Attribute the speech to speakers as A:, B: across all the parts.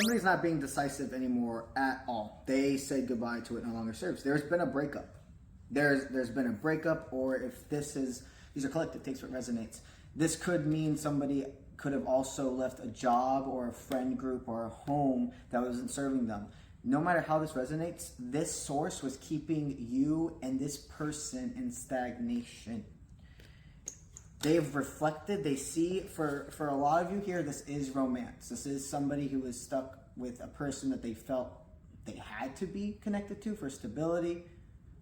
A: somebody's not being decisive anymore at all. They said goodbye to it, no longer serves. There's been a breakup. There's been a breakup, or if these are collective, takes what resonates. This could mean somebody could have also left a job or a friend group or a home that wasn't serving them. No matter how this resonates, this source was keeping you and this person in stagnation. They've reflected, they see, for a lot of you here, this is romance. This is somebody who was stuck with a person that they felt they had to be connected to for stability,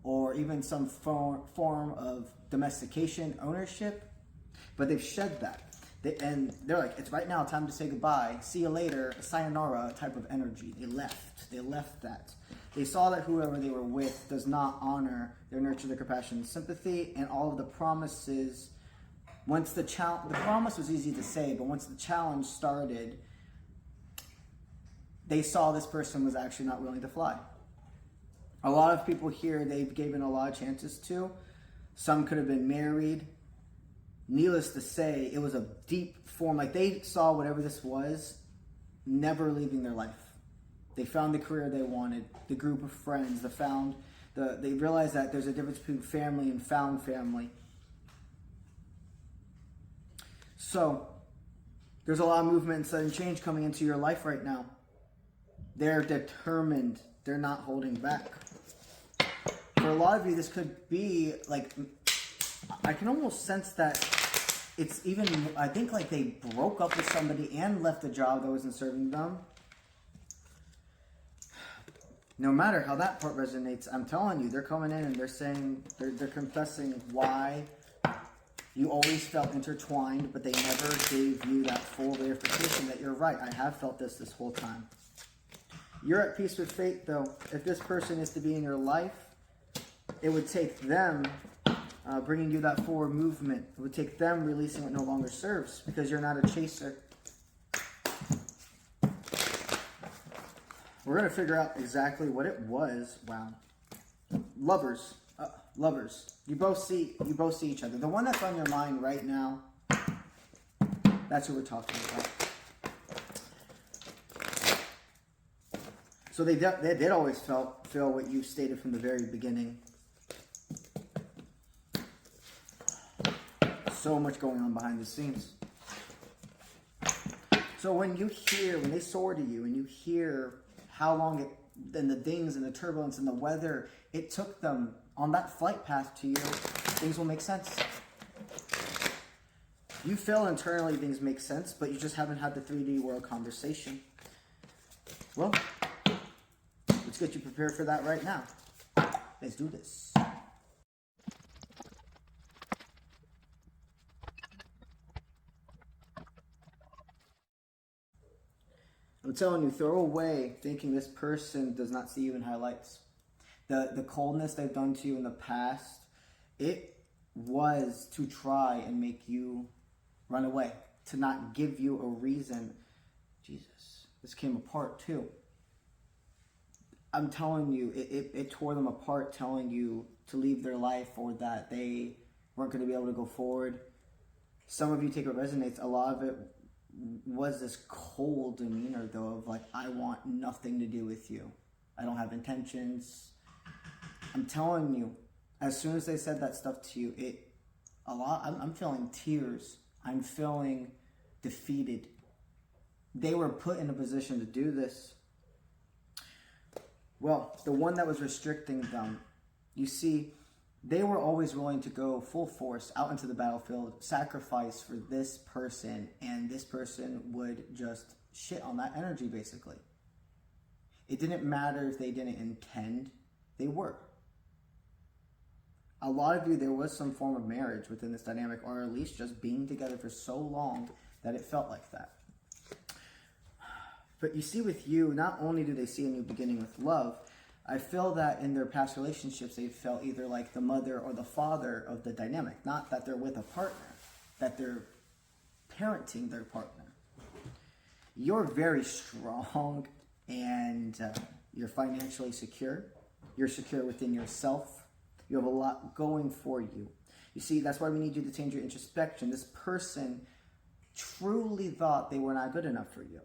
A: or even some form of domestication, ownership, but they've shed that. And they're like, it's right now, time to say goodbye, see you later, sayonara type of energy. They left that. They saw that whoever they were with does not honor their nurture, their compassion, and sympathy, and all of the promises. Once the promise was easy to say, but once the challenge started, they saw this person was actually not willing to fly. A lot of people here, they've given a lot of chances to. Some could have been married. Needless to say, it was a deep form. Like, they saw whatever this was, never leaving their life. They found the career they wanted, the group of friends, they realized that there's a difference between family and found family. So, there's a lot of movement and sudden change coming into your life right now. They're determined. They're not holding back. For a lot of you, this could be like, I can almost sense that it's even, I think like they broke up with somebody and left a job that wasn't serving them. No matter how that part resonates, I'm telling you, they're coming in and they're saying, they're confessing why you always felt intertwined, but they never gave you that full verification that you're right. I have felt this whole time. You're at peace with fate, though. If this person is to be in your life, it would take them bringing you that forward movement. It would take them releasing what no longer serves, because you're not a chaser. We're going to figure out exactly what it was. Wow. Lovers. Lovers. You both see each other. The one that's on your mind right now, that's who we're talking about. So they did always feel what you stated from the very beginning. So much going on behind the scenes. So when they soar to you and you hear how long and the dings and the turbulence and the weather it took them on that flight path to you, things will make sense. You feel internally things make sense, but you just haven't had the 3D world conversation. Well, let's get you prepared for that right now. Let's do this. I'm telling you, throw away thinking this person does not see you in highlights. The coldness they've done to you in the past, it was to try and make you run away, to not give you a reason. Jesus, this came apart too. I'm telling you, it tore them apart, telling you to leave their life or that they weren't going to be able to go forward. Some of you take what resonates. A lot of it was this cold demeanor, though, of like, I want nothing to do with you. I don't have intentions. I'm telling you, as soon as they said that stuff to you, I'm feeling tears. I'm feeling defeated. They were put in a position to do this. Well, the one that was restricting them, you see, they were always willing to go full force out into the battlefield, sacrifice for this person, and this person would just shit on that energy, basically. It didn't matter if they didn't intend, they were. A lot of you, there was some form of marriage within this dynamic, or at least just being together for so long that it felt like that. But you see, with you, not only do they see a new beginning with love, I feel that in their past relationships, they felt either like the mother or the father of the dynamic. Not that they're with a partner, that they're parenting their partner. You're very strong and you're financially secure. You're secure within yourself. You have a lot going for you. You see, that's why we need you to change your introspection. This person truly thought they were not good enough for you.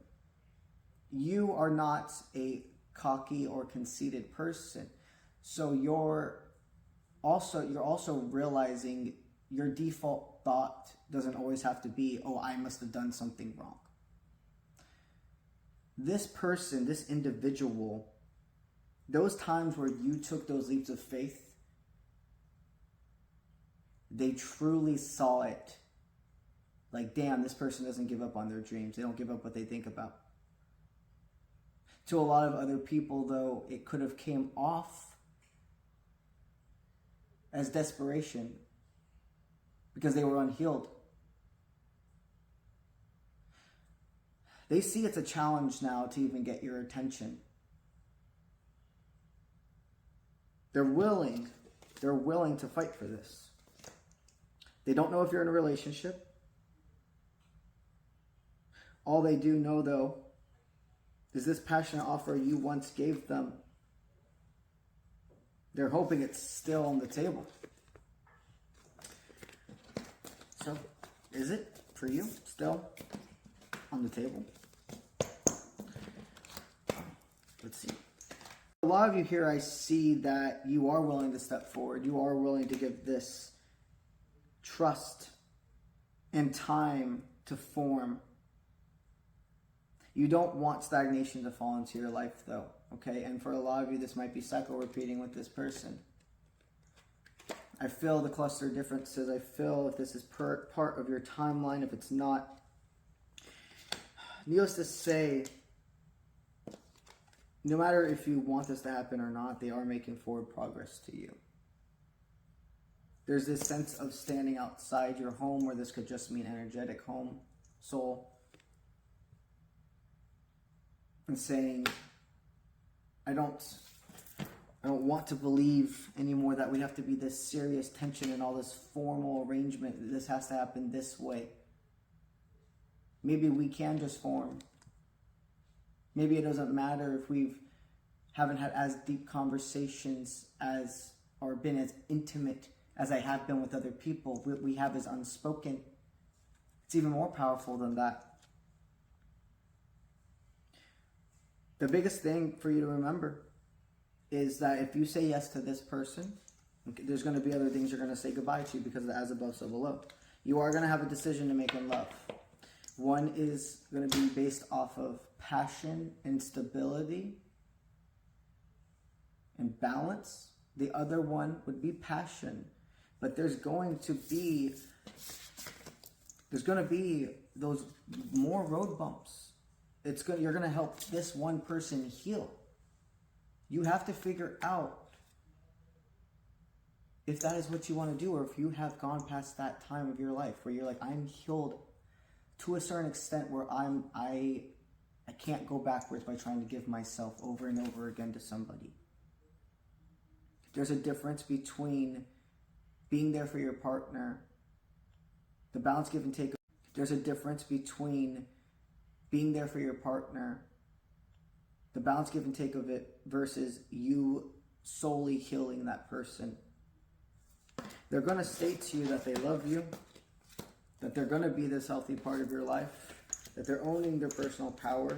A: you are not a cocky or conceited person. So you're also realizing your default thought doesn't always have to be, oh, I must have done something wrong. This person, this individual, those times where you took those leaps of faith, they truly saw it. Like, damn, this person doesn't give up on their dreams. They don't give up what they think about. To a lot of other people, though, it could have came off as desperation because they were unhealed. They see it's a challenge now to even get your attention. They're willing to fight for this. They don't know if you're in a relationship. All they do know, though, is this passionate offer you once gave them. They're hoping it's still on the table. So, is it for you still on the table? Let's see. A lot of you here, I see that you are willing to step forward. You are willing to give this trust and time to form. You don't want stagnation to fall into your life, though, okay? And for a lot of you, this might be cycle repeating with this person. I feel the cluster differences. I feel if this is part of your timeline, if it's not. Needless to say, no matter if you want this to happen or not, they are making forward progress to you. There's this sense of standing outside your home, where this could just mean energetic home, soul, and saying, I don't want to believe anymore that we have to be this serious tension and all this formal arrangement. This has to happen this way. Maybe we can just form. Maybe it doesn't matter if we haven't had as deep conversations as, or been as intimate as I have been with other people. What we have is unspoken. It's even more powerful than that. The biggest thing for you to remember is that if you say yes to this person, there's going to be other things you're going to say goodbye to because of the as above, so below. You are going to have a decision to make in love. One is going to be based off of passion and stability and balance. The other one would be passion. But there's going to be those more road bumps. You're going to help this one person heal. You have to figure out if that is what you want to do, or if you have gone past that time of your life where you're like, I'm healed to a certain extent where I can't go backwards by trying to give myself over and over again to somebody. There's a difference between being there for your partner, the balance, give and take. There's a difference between being there for your partner, the balance, give and take of it, versus you solely healing that person. They're going to state to you that they love you, that they're going to be this healthy part of your life, that they're owning their personal power.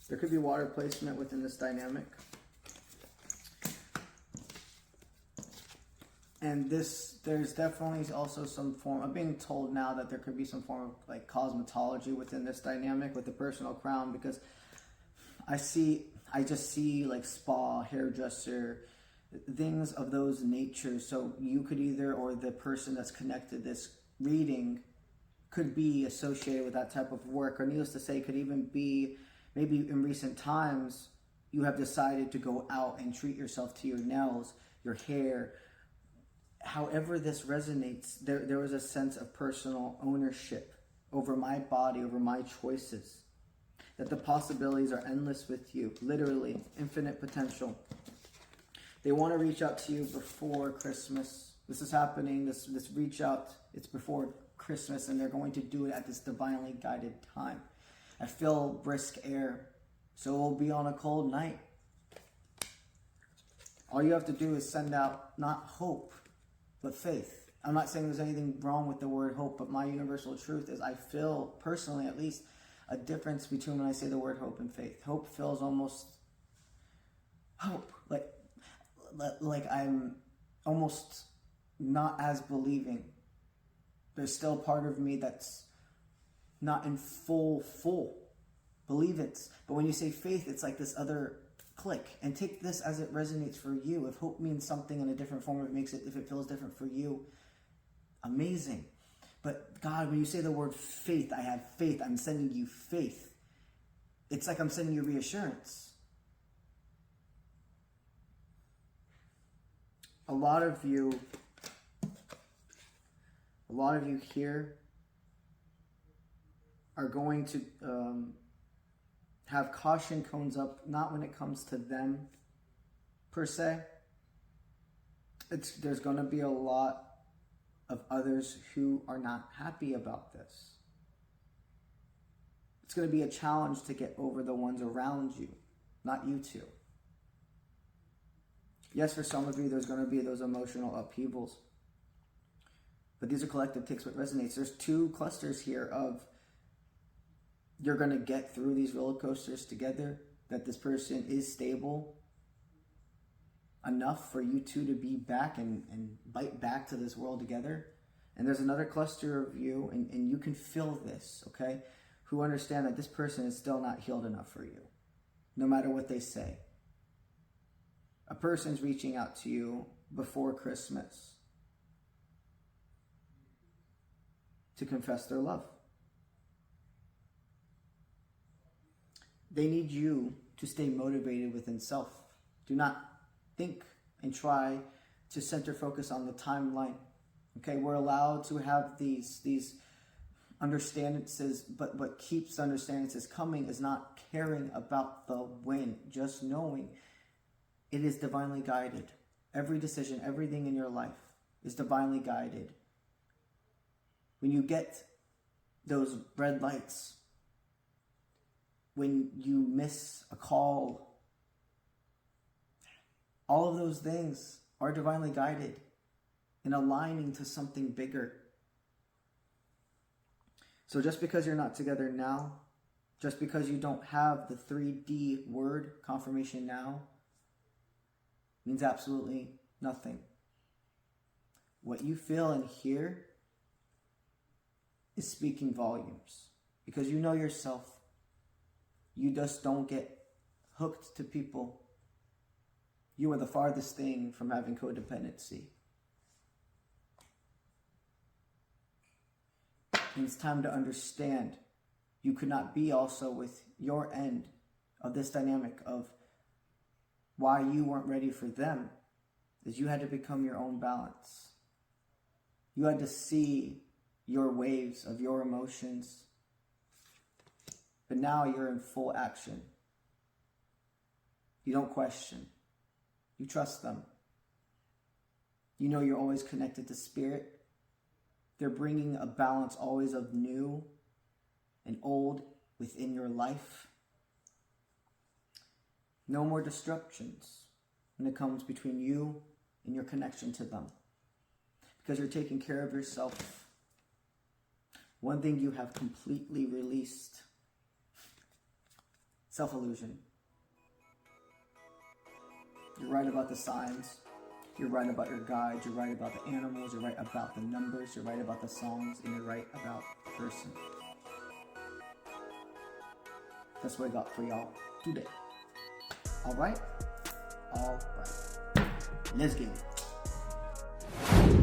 A: There could be water placement within this dynamic. And there's definitely also some form, I'm being told now that there could be some form of like cosmetology within this dynamic with the personal crown, because I just see like spa, hairdresser, things of those natures. So you could either, or the person that's connected this reading could be associated with that type of work, or needless to say, could even be maybe in recent times you have decided to go out and treat yourself to your nails, your hair. However this resonates, there was a sense of personal ownership over my body, over my choices. That the possibilities are endless with you, literally, infinite potential. They want to reach out to you before Christmas. This is happening, this reach out, it's before Christmas, and they're going to do it at this divinely guided time. I feel brisk air, so it will be on a cold night. All you have to do is send out, not hope, but faith. I'm not saying there's anything wrong with the word hope, but my universal truth is I feel, personally at least, a difference between when I say the word hope and faith. Hope feels almost hope, like I'm almost not as believing. There's still part of me that's not in full believe it. But when you say faith, it's like this other click. And take this as it resonates for you. If hope means something in a different form, if it feels different for you, amazing. But God, when you say the word faith, I have faith, I'm sending you faith. It's like I'm sending you reassurance. A lot of you here are going to have caution cones up, not when it comes to them per se. There's going to be a lot of others who are not happy about this. It's going to be a challenge to get over the ones around you, not you two. Yes, for some of you, there's going to be those emotional upheavals. But these are collective takes what resonates. There's two clusters here of you're going to get through these roller coasters together, that this person is stable enough for you two to be back and bite back to this world together. And there's another cluster of you, and you can feel this, okay, who understand that this person is still not healed enough for you, no matter what they say. A person's reaching out to you before Christmas to confess their love. They need you to stay motivated within self. Do not think and try to center focus on the timeline. Okay, we're allowed to have these understandances, but what keeps understandances coming is not caring about the when, just knowing it is divinely guided. Every decision, everything in your life is divinely guided. When you get those red lights, when you miss a call, all of those things are divinely guided and aligning to something bigger. So just because you're not together now, just because you don't have the 3D word confirmation now, means absolutely nothing. What you feel and hear is speaking volumes, because you know yourself. You just don't get hooked to people. You are the farthest thing from having codependency. And it's time to understand you could not be also with your end of this dynamic of why you weren't ready for them, is you had to become your own balance. You had to see your waves of your emotions. But now you're in full action. You don't question. You trust them. You know you're always connected to spirit. They're bringing a balance always of new and old within your life. No more disruptions when it comes between you and your connection to them, because you're taking care of yourself. One thing you have completely released: self-illusion. You're right about the signs. You're right about your guides. You're right about the animals. You're right about the numbers. You're right about the songs. And you're right about the person. That's what I got for y'all today. All right? All right. Let's get it.